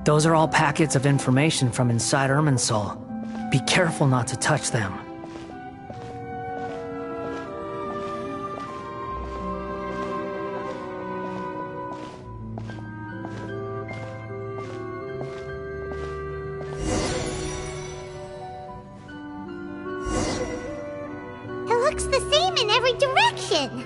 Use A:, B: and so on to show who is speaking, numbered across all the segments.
A: Those are all packets of information from inside Irminsul. Be careful not to touch them.
B: It looks the same in every direction.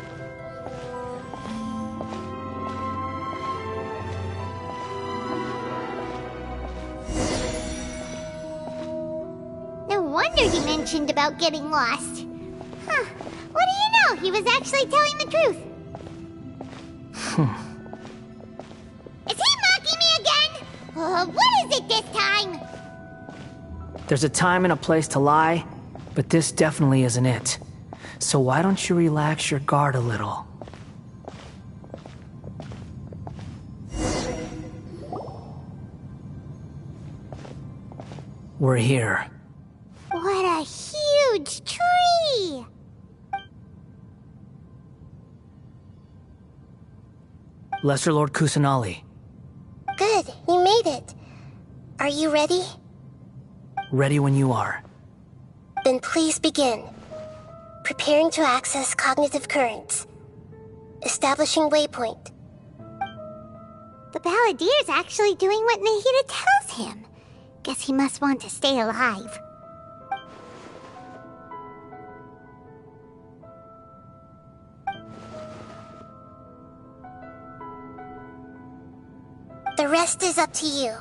B: No wonder he mentioned about getting lost. Huh. What do you know? He was actually telling the truth. Is he mocking me again? What is it this time?
A: There's a time and a place to lie, but this definitely isn't it. So why don't you relax your guard a little? We're here.
B: What a huge tree!
A: Lesser Lord Kusanali.
C: Good, you made it. Are you ready?
A: Ready when you are.
C: Then please begin. Preparing to access cognitive currents. Establishing waypoint.
B: The baladier's actually doing what Nahida tells him. Guess he must want to stay alive.
C: The rest is up to you.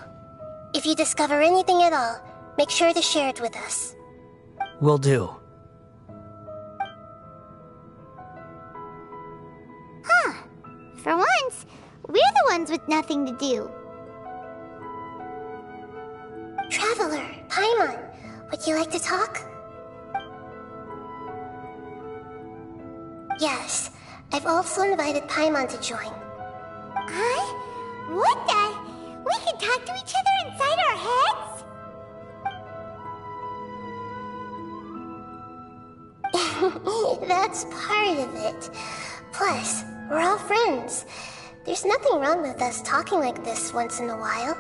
C: If you discover anything at all, make sure to share it with us.
A: Will do.
B: Huh. For once, we're the ones with nothing to do.
C: Traveler, Paimon, would you like to talk? Yes, I've also invited Paimon to join.
B: Huh? What the? We can talk to each other inside our heads?
C: That's part of it. Plus, we're all friends. There's nothing wrong with us talking like this once in a while.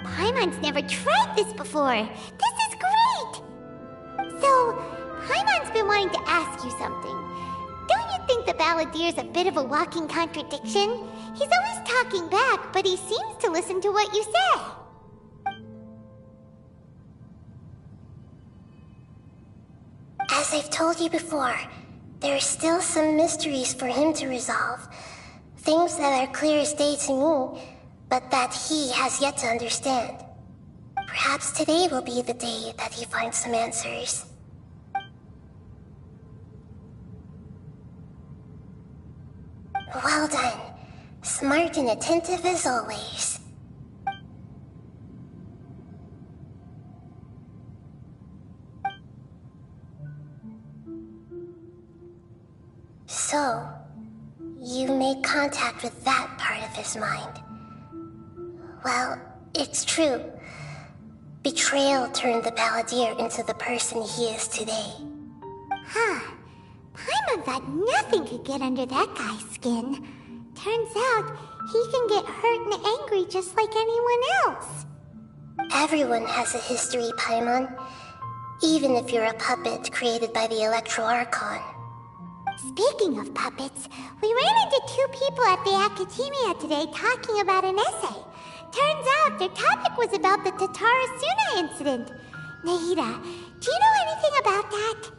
B: Paimon's never tried this before. This is great! So, Paimon's been wanting to ask you something. Don't you think the baladier's a bit of a walking contradiction? He's always talking back, but he seems to listen to what you say.
C: As I've told you before, there are still some mysteries for him to resolve. Things that are clear as day to me, but that he has yet to understand. Perhaps today will be the day that he finds some answers. Well done. Smart and attentive as always. So, you made contact with that part of his mind. Well, it's true. Betrayal turned the Baladier into the person he is today.
B: Huh. Paimon thought nothing could get under that guy's skin. Turns out, he can get hurt and angry just like anyone else.
C: Everyone has a history, Paimon. Even if you're a puppet created by the Electro Archon.
B: Speaking of puppets, we ran into two people at the Academia today talking about an essay. Turns out their topic was about the Tatarasuna incident. Nahida, do you know anything about that?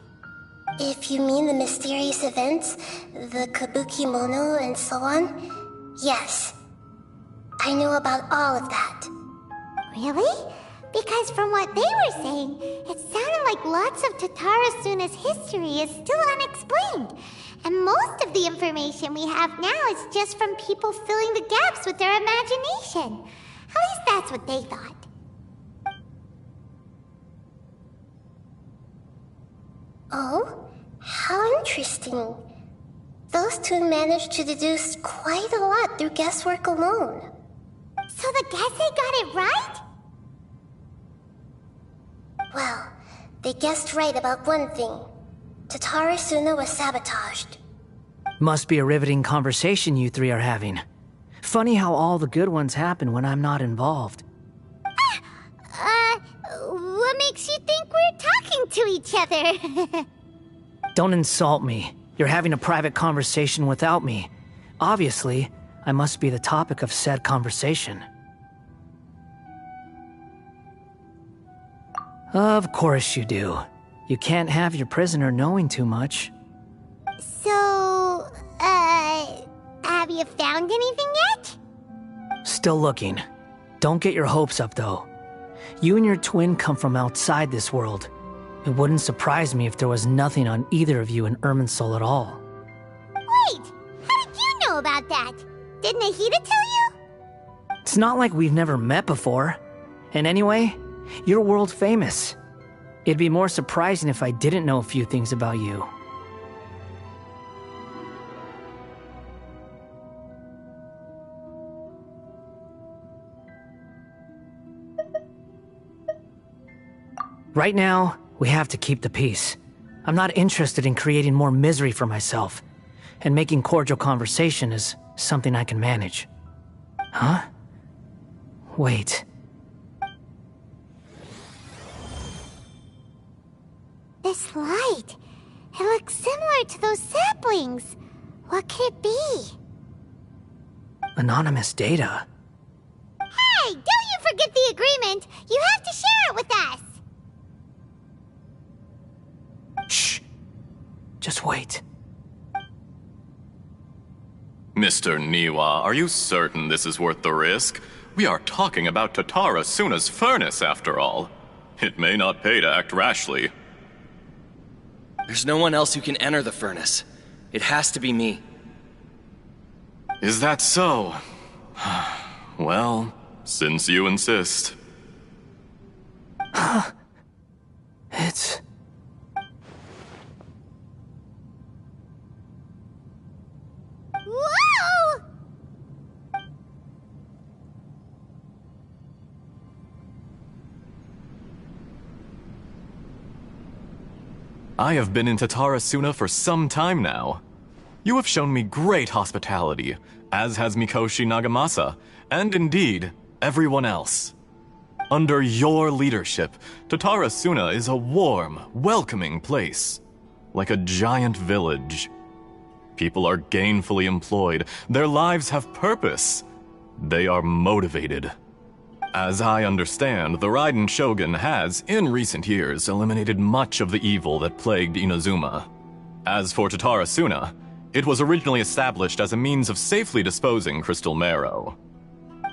C: If you mean the mysterious events, the Kabuki Mono and so on, yes. I know about all of that.
B: Really? Because from what they were saying, it sounded like lots of Tatarasuna's history is still unexplained. And most of the information we have now is just from people filling the gaps with their imagination. At least that's what they thought.
C: Oh? How interesting. Those two managed to deduce quite a lot through guesswork alone.
B: So the Gesse got it right?
C: Well, they guessed right about one thing. Tatarasuna was sabotaged.
A: Must be a riveting conversation you three are having. Funny how all the good ones happen when I'm not involved.
B: What makes you think we're talking to each other?
A: Don't insult me. You're having a private conversation without me. Obviously, I must be the topic of said conversation. Of course you do. You can't have your prisoner knowing too much.
B: So, have you found anything yet?
A: Still looking. Don't get your hopes up, though. You and your twin come from outside this world. It wouldn't surprise me if there was nothing on either of you in Irminsul at all.
B: Wait! How did you know about that? Did Nahida tell you?
A: It's not like we've never met before. And anyway, you're world famous. It'd be more surprising if I didn't know a few things about you. Right now, we have to keep the peace. I'm not interested in creating more misery for myself, and making cordial conversation is something I can manage. Huh? Wait.
B: This light. It looks similar to those saplings. What could it be?
A: Anonymous data.
B: Hey, don't you forget the agreement! You have to share it with us!
A: Shh. Just wait.
D: Mr. Niwa, are you certain this is worth the risk? We are talking about Tatara Suna's furnace, after all. It may not pay to act rashly.
E: There's no one else who can enter the furnace. It has to be me.
D: Is that so? Well, since you insist.
A: It's...
B: Whoa!
D: I have been in Tatara Suna for some time now. You have shown me great hospitality, as has Mikoshi Nagamasa, and indeed, everyone else. Under your leadership, Tatara Suna is a warm, welcoming place, like a giant village. People are gainfully employed, their lives have purpose, they are motivated. As I understand, the Raiden Shogun has, in recent years, eliminated much of the evil that plagued Inazuma. As for Tatara Suna, it was originally established as a means of safely disposing crystal marrow.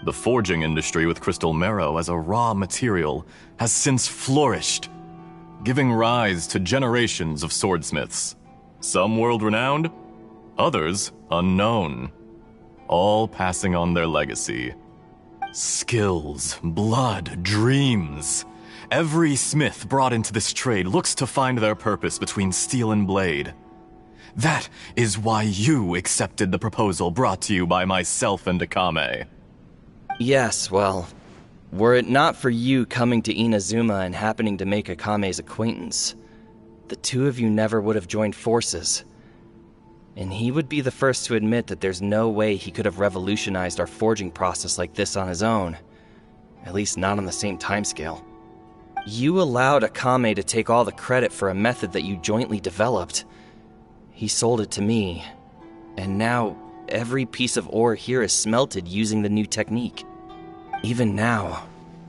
D: The forging industry with crystal marrow as a raw material has since flourished, giving rise to generations of swordsmiths. Some world-renowned, others unknown, all passing on their legacy. Skills, blood, dreams. Every smith brought into this trade looks to find their purpose between steel and blade. That is why you accepted the proposal brought to you by myself and Akame.
E: Yes, well, were it not for you coming to Inazuma and happening to make Akame's acquaintance, the two of you never would have joined forces. And he would be the first to admit that there's no way he could have revolutionized our forging process like this on his own. At least not on the same timescale. You allowed Akame to take all the credit for a method that you jointly developed. He sold it to me, and now every piece of ore here is smelted using the new technique. Even now,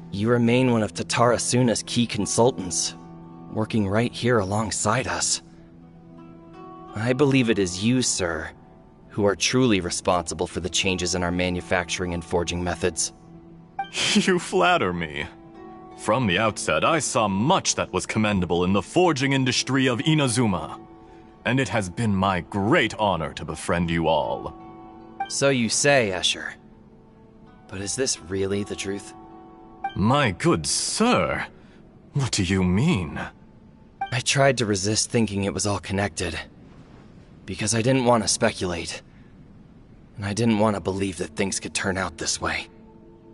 E: you remain one of Tatara Suna's key consultants, working right here alongside us. I believe it is you, sir, who are truly responsible for the changes in our manufacturing and forging methods.
D: You flatter me. From the outset, I saw much that was commendable in the forging industry of Inazuma, and it has been my great honor to befriend you all.
E: So you say, Escher. But is this really the truth?
D: My good sir, what do you mean?
E: I tried to resist thinking it was all connected, because I didn't want to speculate, and I didn't want to believe that things could turn out this way.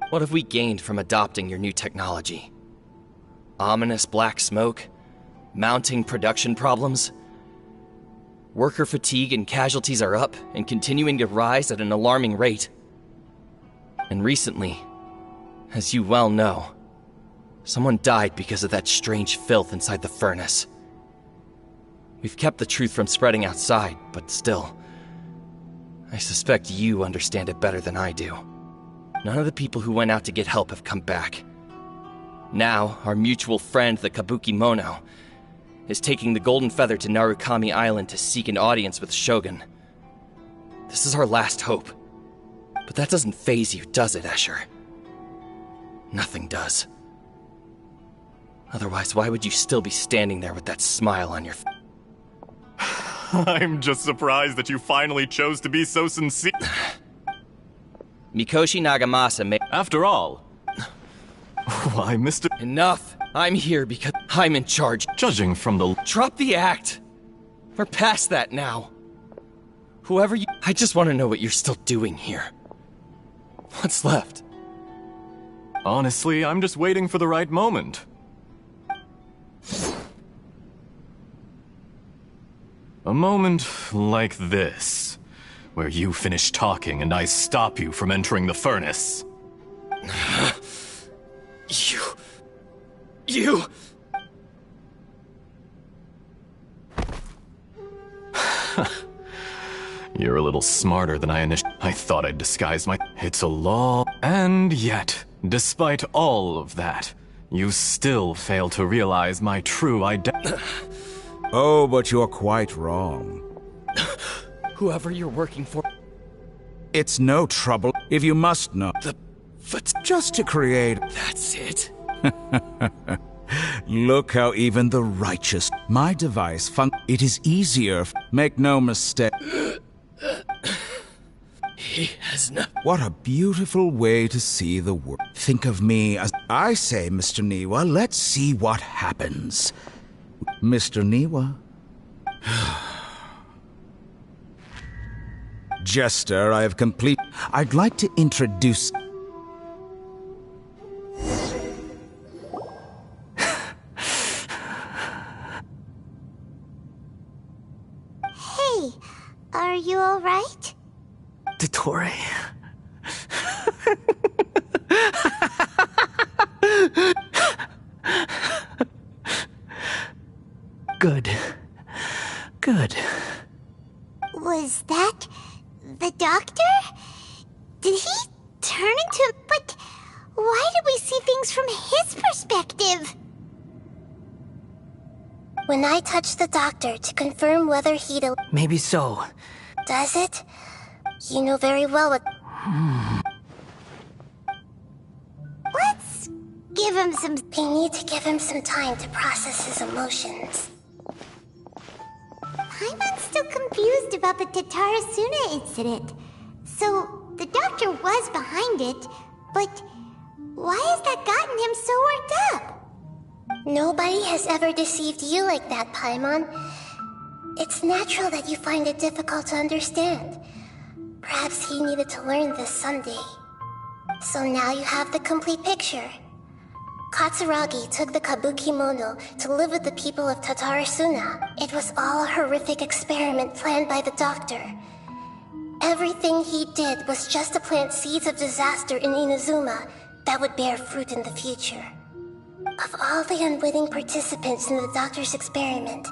E: What have we gained from adopting your new technology? Ominous black smoke? Mounting production problems? Worker fatigue and casualties are up and continuing to rise at an alarming rate. And recently, as you well know, Someone died because of that strange filth inside the furnace. We've kept the truth from spreading outside, but still, I suspect you understand it better than I do. None of the people who went out to get help have come back. Now, our mutual friend, the Kabuki Mono, is taking the Golden Feather to Narukami Island to seek an audience with Shogun. This is our last hope. But that doesn't faze you, does it, Escher? Nothing does. Otherwise, why would you still be standing there with that smile on your face?
D: I'm just surprised that you finally chose to be so sincere.
E: Mikoshi Nagamasa may—
D: After all, why, Mr.
E: Enough! I'm here because I'm in charge.
D: Judging from the...
E: Drop the act! We're past that now. Whoever you— I just want to know what you're still doing here. What's left?
D: Honestly, I'm just waiting for the right moment. A moment like this, where you finish talking and I stop you from entering the furnace.
E: You...
D: You're a little smarter than I initially... I thought I'd disguise my... It's a law... And yet, despite all of that, you still fail to realize my true identity.
F: Oh, but you're quite wrong.
E: Whoever you're working for...
F: It's no trouble if you must know. Just to create...
E: That's it?
F: Look how even the righteous... My device It is easier... Make no mistake...
E: He has no...
F: What a beautiful way to see the world. Think of me as... I say, Mr. Niwa, let's see what happens. Mr. Niwa? Jester, I have complete... I'd like to introduce...
B: Hey, are you alright?
A: Dottore. Good. Good.
B: Was that the doctor? Did he turn into... But why did we see things from his perspective?
C: When I touched the doctor to confirm whether he'd...
A: Maybe so.
C: Does it? You know very well what...
B: Let's give him some...
C: We need to give him some time to process his emotions.
B: I'm still confused about the Tatarasuna incident. So, the doctor was behind it, but why has that gotten him so worked up?
C: Nobody has ever deceived you like that, Paimon. It's natural that you find it difficult to understand. Perhaps he needed to learn this someday. So now you have the complete picture. Katsuragi took the Kabuki Mono to live with the people of Tatarasuna. It was all a horrific experiment planned by the doctor. Everything he did was just to plant seeds of disaster in Inazuma that would bear fruit in the future. Of all the unwitting participants in the doctor's experiment,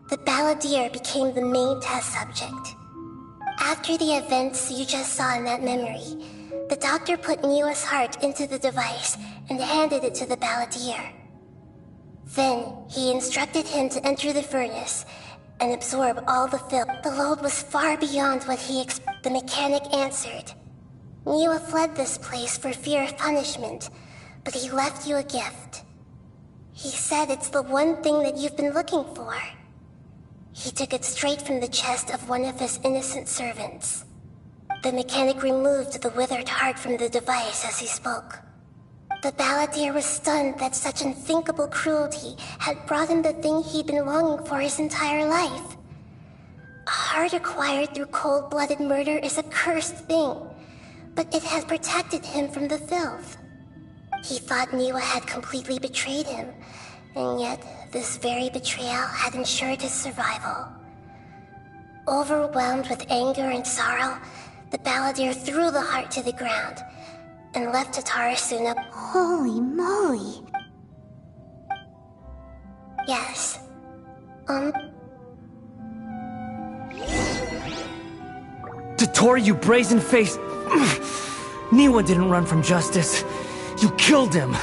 C: the baladeer became the main test subject. After the events you just saw in that memory, the doctor put Niwa's heart into the device and handed it to the baladeer. Then, he instructed him to enter the furnace and absorb all the filth. The load was far beyond what he expected. The mechanic answered. Niwa fled this place for fear of punishment, but he left you a gift. He said it's the one thing that you've been looking for. He took it straight from the chest of one of his innocent servants. The mechanic removed the withered heart from the device as he spoke. The baladeer was stunned that such unthinkable cruelty had brought him the thing he'd been longing for his entire life. A heart acquired through cold-blooded murder is a cursed thing, but it had protected him from the filth. He thought Niwa had completely betrayed him, and yet this very betrayal had ensured his survival. Overwhelmed with anger and sorrow, the baladeer threw the heart to the ground and left Tatarasuna.
B: Holy moly.
C: Yes.
A: Tottori, you brazen-faced... Niwa didn't run from justice. You killed him.